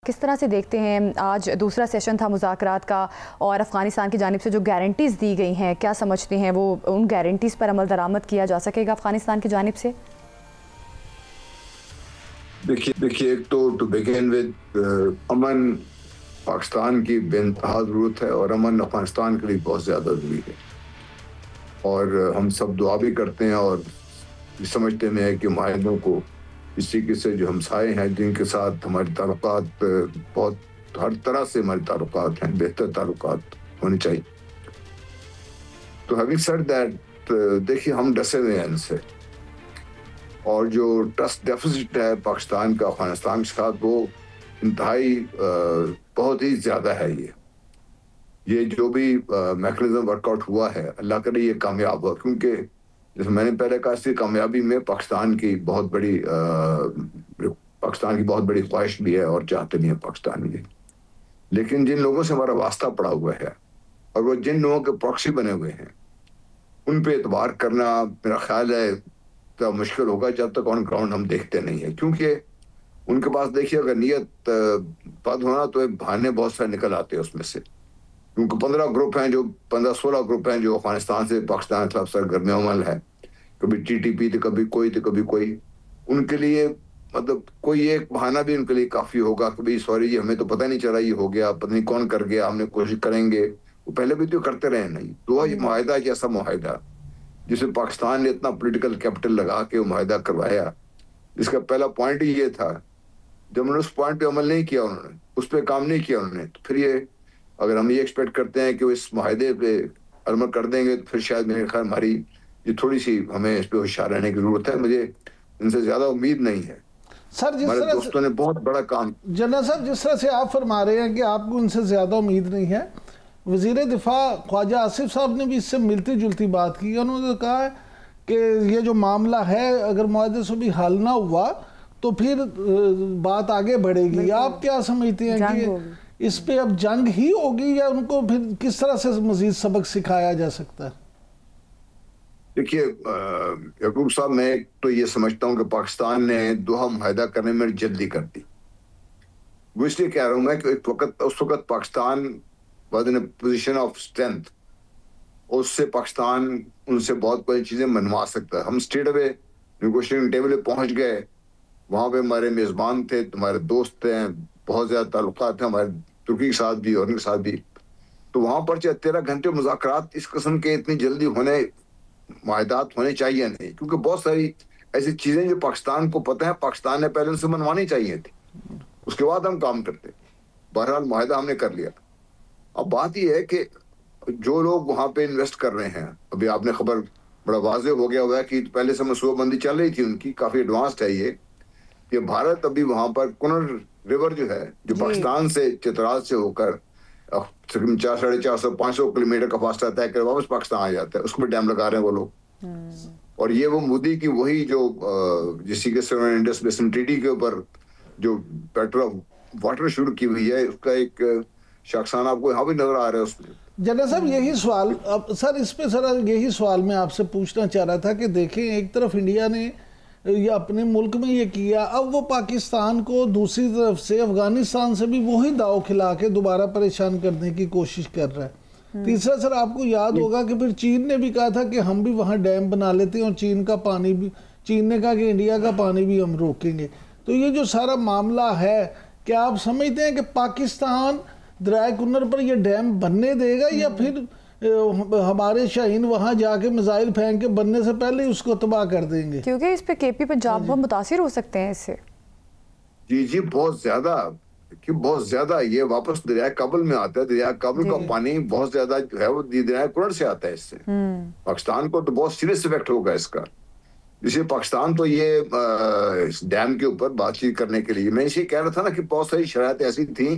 کس طرح سے دیکھتے ہیں؟ آج دوسرا سیشن تھا مذاکرات کا اور افغانستان کی جانب سے جو گارنٹیز دی گئی ہیں، کیا سمجھتے ہیں وہ ان گارنٹیز پر عمل درآمد کیا جا سکے گا افغانستان کی جانب سے؟ دیکھیے ایک تو ٹو بگن ود امن پاکستان کی بے انتہا ضرورت ہے، اور امن افغانستان کے لیے بہت زیادہ ضروری ہے، اور ہم سب دعا بھی کرتے ہیں اور سمجھتے ہیں کہ معاہدوں کو اس طریقے سے جو ہمسائے ہیں جن کے ساتھ ہمارے تعلقات بہت ہر طرح سے ہمارے تعلقات ہیں، بہتر تعلقات ہونے چاہیے. تو having said that دیکھیے ہم ڈسے ہوئے ہیں ان سے، اور جو ٹرسٹ ڈیفیسٹ ہے پاکستان کا افغانستان کے ساتھ وہ انتہائی بہت ہی زیادہ ہے. یہ جو بھی میکنزم ورک آؤٹ ہوا ہے اللہ کرے یہ کامیاب ہوا، کیونکہ جیسے میں نے پہلے کہا اس کی کامیابی میں پاکستان کی بہت بڑی خواہش بھی ہے اور چاہتے بھی ہیں پاکستان یہ. لیکن جن لوگوں سے ہمارا واسطہ پڑا ہوا ہے اور وہ جن لوگوں کے پراکسی بنے ہوئے ہیں ان پہ اعتبار کرنا میرا خیال ہے تو مشکل ہوگا جب تک آن گراؤنڈ ہم دیکھتے نہیں ہیں، کیونکہ ان کے پاس دیکھیے اگر نیت بد ہونا تو بہانے بہت سارے نکل آتے ہیں اس میں سے، کیونکہ 15-16 گروپ ہیں جو افغانستان سے پاکستان کے خلاف سرگرمی عمل ہے، کبھی ٹی ٹی پی تو کبھی کوئی ان کے لیے مطلب کوئی ایک بہانہ بھی ان کے لیے کافی ہوگا کہ بھائی سوری جی ہمیں تو پتہ نہیں چلا یہ ہو گیا، پتہ نہیں کون کر گیا، ہم نے کوشش کریں گے. وہ پہلے بھی تو کرتے رہے نہیں. تو یہ معاہدہ ایک ایسا معاہدہ جسے پاکستان نے اتنا پولیٹیکل کیپٹل لگا کے وہ معاہدہ کروایا، اس کا پہلا پوائنٹ ہی یہ تھا. جب انہوں نے اس پوائنٹ پہ عمل نہیں کیا، انہوں نے اس پہ کام نہیں کیا انہوں نے، تو پھر یہ اگر ہم یہ ایکسپیکٹ کرتے ہیں کہ وہ اس معاہدے پہ عمل کر دیں گے تو پھر شاید میرے خیال ہماری یہ تھوڑی سی ہمیں اس پہ ہوشیار رہنے کی ضرورت ہے. مجھے ان سے زیادہ امید نہیں ہے. سر ہمارے دوستوں نے بہت بڑا کام. جنرل صاحب جس طرح سے آپ فرما رہے ہیں کہ آپ کو ان سے زیادہ امید نہیں ہے، وزیر دفاع خواجہ آصف صاحب نے بھی اس سے ملتی جلتی بات کی. انہوں نے کہا ہے کہ یہ جو معاملہ ہے اگر معاہدے سے بھی حل نہ ہوا تو پھر بات آگے بڑھے گی. آپ کیا سمجھتے ہیں کہ اس پہ اب جنگ ہی ہوگی یا ان کو پھر کس طرح سے مزید سبق سکھایا جا سکتا ہے؟ دیکھیے یعقوب صاحب، میں تو یہ سمجھتا ہوں کہ پاکستان نے دوحہ معاہدہ کرنے میں جلدی کر دی. وہ اس لیے کہہ رہا ہوں میں کہ اس وقت Pakistan was in a position of strength, اس سے پاکستان ان سے بہت بڑی چیزیں منوا سکتا ہے. ہم اسٹریٹ اوے نیگوشیٹنگ ٹیبل پہ پہنچ گئے، وہاں پہ ہمارے میزبان تھے، تمہارے دوست ہیں، بہت زیادہ تعلقات ہیں ہمارے ترکی کے ساتھ بھی اور ان کے ساتھ بھی. تو وہاں پر 13 گھنٹے مذاکرات اس قسم کے اتنی جلدی معاہدات ہونے چاہیے نہیں، کیونکہ بہت ساری ایسی چیزیں جو پاکستان کو پتہ ہے پاکستان نے پہلے ان سے منوانی چاہیے تھی، اس کے بعد ہم کام کرتے. بہرحال معاہدہ ہم نے کر لیا. اب بات یہ ہے کہ جو لوگ وہاں پہ انویسٹ کر رہے ہیں، ابھی آپ نے خبر بڑا واضح ہو گیا ہوا ہے کہ پہلے سے منصوبہ بندی چل رہی تھی ان کی، کافی ایڈوانسڈ ہے یہ، کہ بھارت ابھی وہاں پر کنر ریور جو ہے جو پاکستان سے چترال سے ہو کر 450-500 کلومیٹر کا فاصلہ طے کر واپس پاکستان آ جاتا ہے، اس میں ڈیم لگا رہے ہیں وہ لوگ. اور یہ وہ مودی کی وہی جو جس طریقے سے انہوں نے انڈس بیسن ٹریٹی کے اوپر جو پیٹر آف واٹر شروع کی ہوئی ہے، اس کا ایک شاخسانہ آپ کو یہاں بھی نظر آ رہا ہے اس میں. جنرل صاحب یہی سوال سر اس پہ یہی سوال میں آپ سے پوچھنا چاہ رہا تھا کہ دیکھیں ایک طرف انڈیا نے یہ اپنے ملک میں یہ کیا، اب وہ پاکستان کو دوسری طرف سے افغانستان سے بھی وہی داؤ کھلا کے دوبارہ پریشان کرنے کی کوشش کر رہا ہے. تیسرا سر آپ کو یاد ہوگا کہ پھر چین نے بھی کہا تھا کہ ہم بھی وہاں ڈیم بنا لیتے ہیں اور چین نے کہا کہ انڈیا کا پانی بھی ہم روکیں گے. تو یہ جو سارا معاملہ ہے، کیا آپ سمجھتے ہیں کہ پاکستان دریائے کنر پر یہ ڈیم بننے دے گا یا پھر ہمارے شاہین وہاں جا کے میزائل پھینک کے بننے سے پہلے ہی اس کو تباہ کر دیں گے؟ کیونکہ اس پہ کے پی پنجاب بہت متاثر ہو سکتے ہیں اس سے. جی بہت زیادہ یہ واپس دریائے کابل میں آتا ہے. دریائے کابل کا پانی بہت زیادہ جو ہے وہ دریائے کنر سے آتا ہے. اس سے پاکستان کو تو بہت سیریس ایفیکٹ ہوگا اس کا. جسے پاکستان تو یہ اس ڈیم کے اوپر بات چیت کرنے کے لیے میں اسی کہہ رہا تھا نا کہ بہت ساری شرائط ایسی تھیں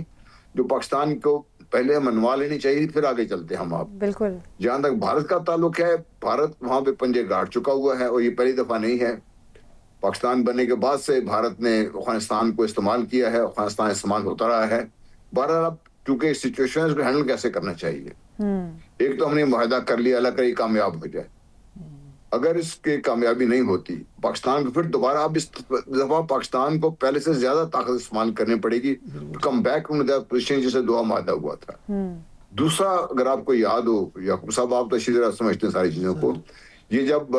جو پاکستان کو پہلے منوا لینی چاہیے، پھر آگے چلتے ہم. آپ بالکل جہاں تک بھارت کا تعلق ہے، بھارت وہاں پہ پنجے گاڑ چکا ہوا ہے اور یہ پہلی دفعہ نہیں ہے. پاکستان بننے کے بعد سے بھارت نے افغانستان کو استعمال کیا ہے، افغانستان استعمال ہوتا رہا ہے. بہرحال اب چونکہ سچویشن کو ہینڈل کیسے کرنا چاہیے، ایک تو ہم نے معاہدہ کر لیا، اللہ کرے کامیاب ہو جائے. اگر اس کی کامیابی نہیں ہوتی پاکستان کو، پھر دوبارہ اب اس دفعہ پاکستان کو پہلے سے زیادہ طاقت استعمال کرنی پڑے گی، come back in the position جسے دعا مادہ ہوا تھا۔ دوسرا اگر آپ کو یاد ہو، یعقوب صاحب آپ تو اچھی طرح سمجھتے ہیں ساری چیزوں کو، یہ جب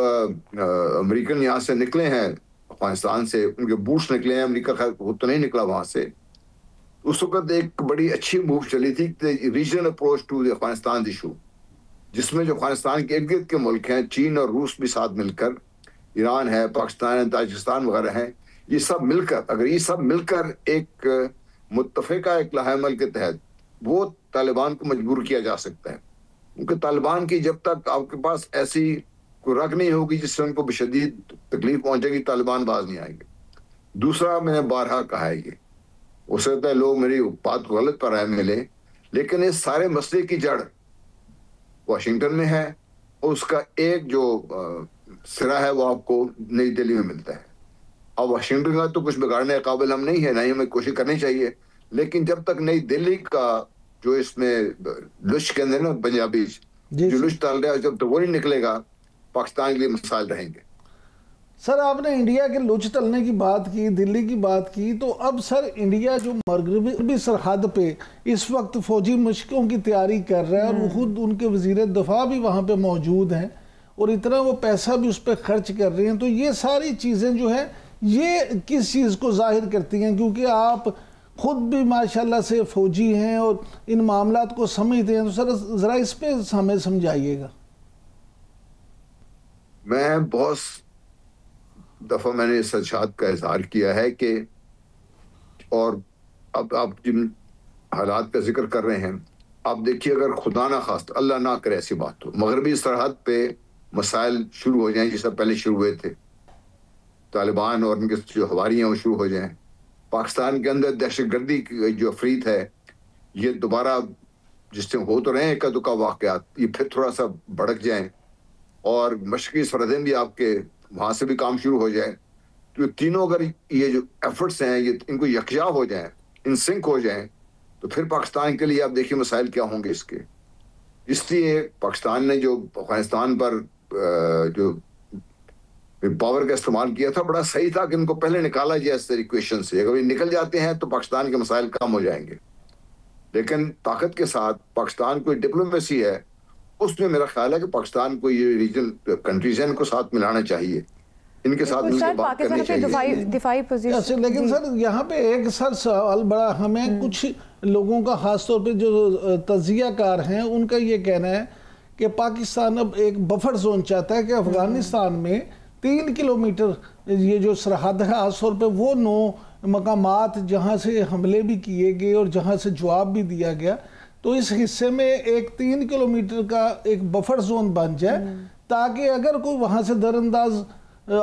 امریکن یہاں سے نکلے ہیں افغانستان سے، ان کے بوٹس نکلے ہیں، امریکہ خیر وہ تو نہیں نکلا وہاں سے، اس وقت ایک بڑی اچھی موو چلی تھی regional approach to Afghanistan issue, جس میں جو افغانستان کے ارد گرد کے ملک ہیں، چین اور روس بھی ساتھ مل کر، ایران ہے، پاکستان ہے، تاجکستان وغیرہ ہیں، یہ سب مل کر، اگر یہ سب مل کر ایک متفقہ ایک لائحہ عمل کے تحت وہ طالبان کو مجبور کیا جا سکتا ہے، کیونکہ طالبان کی جب تک آپ کے پاس ایسی کوئی رگ نہیں ہوگی جس سے ان کو بشدید تکلیف پہنچے گی، طالبان باز نہیں آئیں گے۔ دوسرا میں نے بارہا کہا ہے، یہ ہو سکتا ہے لوگ میری بات کو غلط پر رائے ملے، لیکن اس سارے مسئلے کی جڑ واشنگٹن میں ہے، اور اس کا ایک جو سرا ہے وہ آپ کو نئی دلی میں ملتا ہے۔ اب واشنگٹن کا تو کچھ بگاڑنے کے قابل ہم نہیں ہے، نہ ہی ہمیں کوشش کرنی چاہیے، لیکن جب تک نئی دلی کا جو اس میں لش کے اندر نا پنجابی جو لش ڈال رہا ہے، جب تک وہ نہیں نکلے گا پاکستان کے لیے مسائل رہیں گے۔ سر آپ نے انڈیا کے لچ تلنے کی بات کی، دلی کی بات کی، تو اب سر انڈیا جو مغربی سرحد پہ اس وقت فوجی مشقوں کی تیاری کر رہا ہے، اور وہ خود ان کے وزیر دفاع بھی وہاں پہ موجود ہیں، اور اتنا وہ پیسہ بھی اس پہ خرچ کر رہے ہیں، تو یہ ساری چیزیں جو ہیں یہ کس چیز کو ظاہر کرتی ہیں؟ کیونکہ آپ خود بھی ماشاءاللہ سے فوجی ہیں اور ان معاملات کو سمجھتے ہیں، تو سر ذرا اس پہ ہمیں سمجھائیے گا۔ میں بہت دفعہ میں نے اس خدشات کا اظہار کیا ہے کہ، اور اب آپ جن حالات کا ذکر کر رہے ہیں، آپ دیکھیے اگر خدا نہ خواستہ اللہ نہ کرے ایسی بات ہو، مغربی سرحد پہ مسائل شروع ہو جائیں جیسا پہلے شروع ہوئے تھے، طالبان اور ان کے جو حواریاں ہیں وہ شروع ہو جائیں، پاکستان کے اندر دہشت گردی کی جو افریت ہے یہ دوبارہ جس سے ہو تو رہے ہیں اکا دکا واقعات، یہ پھر تھوڑا سا بڑک جائیں، اور مشرقی سرحدیں بھی آپ کے وہاں سے بھی کام شروع ہو جائے، تو تینوں اگر یہ جو ایفرٹس ہیں یہ ان کو یکجا ہو جائیں، ان سنک ہو جائیں، تو پھر پاکستان کے لیے آپ دیکھیے مسائل کیا ہوں گے اس کے۔ اس لیے پاکستان نے جو افغانستان پر جو پاور کا استعمال کیا تھا بڑا صحیح تھا کہ ان کو پہلے نکالا جائے اس ایکویشن سے، اگر یہ نکل جاتے ہیں تو پاکستان کے مسائل کم ہو جائیں گے۔ لیکن طاقت کے ساتھ پاکستان کو ڈپلومیسی ہے، اس میں میرا خیال ہے کہ پاکستان کو یہ ریجنل کنٹریز ہیں ان کو ساتھ ملانا چاہیے، ان کے ساتھ مل کے بات کرنی چاہیے۔ دفاعی پوزیشن، لیکن سر یہاں پہ ایک سوال بڑا ہمیں کچھ لوگوں کا خاص طور پہ جو تجزیہ کار ہیں ان کا یہ کہنا ہے کہ پاکستان اب ایک بفر زون چاہتا ہے کہ افغانستان میں 3 کلومیٹر یہ جو سرحد ہے خاص طور پہ وہ 9 مقامات جہاں سے حملے بھی کیے گئے اور جہاں سے جواب بھی دیا گیا، تو اس حصے میں ایک 3 کلومیٹر کا ایک بفر زون بن جائے تاکہ اگر کوئی وہاں سے در انداز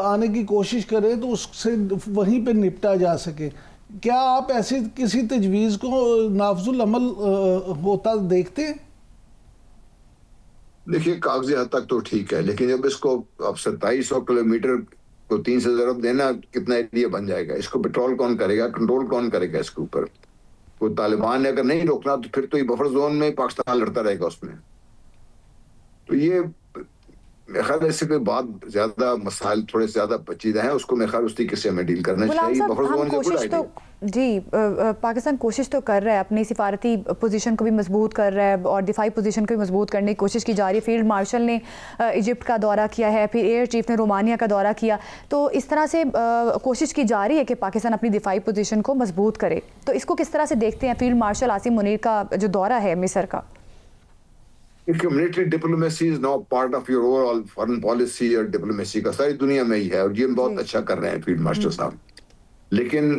آنے کی کوشش کرے تو اس سے وہیں پہ نپٹا جا سکے۔ کیا آپ ایسی کسی تجویز کو نافذ العمل ہوتا دیکھتے ہیں؟ دیکھیے کاغذی حد تک تو ٹھیک ہے، لیکن جب اس کو اب 2700 کلومیٹر کو 3 سے ضرب دینا کتنا ایریا بن جائے گا، اس کو پیٹرول کون کرے گا، کنٹرول کون کرے گا اس کے اوپر؟ وہ طالبان نے اگر نہیں روکنا تو پھر تو یہ بفر زون میں پاکستان لڑتا رہے گا اس میں۔ تو یہ میرے خیال ہے اس سے کوئی بات زیادہ مسائل تھوڑے زیادہ پیچیدہ ہیں، اس کو میرے خیال اس طریقے سے ہمیں ڈیل کرنا چاہیے۔ بفر زون کوشش تو جی پاکستان کوشش تو کر رہا ہے، اپنی سفارتی پوزیشن کو بھی مضبوط کر رہا ہے اور دفاعی پوزیشن کو بھی مضبوط کرنے کی کوشش کی جا رہی ہے۔ فیلڈ مارشل نے ایجپٹ کا دورہ کیا ہے، پھر ایئر چیف نے رومانیہ کا دورہ کیا، تو اس طرح سے کوشش کی جا رہی ہے کہ پاکستان اپنی دفاعی پوزیشن کو مضبوط کرے۔ تو اس کو کس طرح سے دیکھتے ہیں فیلڈ مارشل عاصم منیر کا جو دورہ ہے مصر کا؟ Military diplomacy is now part of your over all foreign policy, اور ڈپلومیسی کا ساری دنیا میں ہی ہے، اور یہ بہت اچھا کر رہے ہیں فیلڈ مارشل صاحب۔ لیکن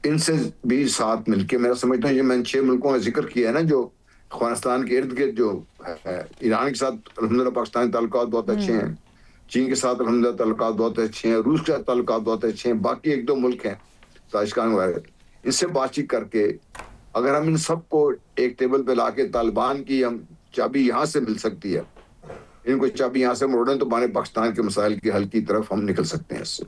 ان سے بھی ساتھ مل کے میرا سمجھتا ہوں، جو میں 6 ملکوں کا ذکر کیا ہے نا، جو افغانستان کے ارد گرد جو ہے، ایران کے ساتھ الحمدللہ پاکستانی تعلقات بہت اچھے ہیں، چین کے ساتھ الحمدللہ تعلقات بہت اچھے ہیں، روس کے ساتھ تعلقات بہت اچھے ہیں، باقی 1-2 ملک ہیں تاجکستان وغیرہ، ان سے بات چیت کر کے اگر ہم ان سب کو ایک ٹیبل پہ لا کے طالبان کی ہم چابی یہاں سے مل سکتی ہے، ان کو چابی یہاں سے موڑیں تو ہمارے پاکستان کے مسائل کے حل کی طرف ہم نکل سکتے ہیں اس سے۔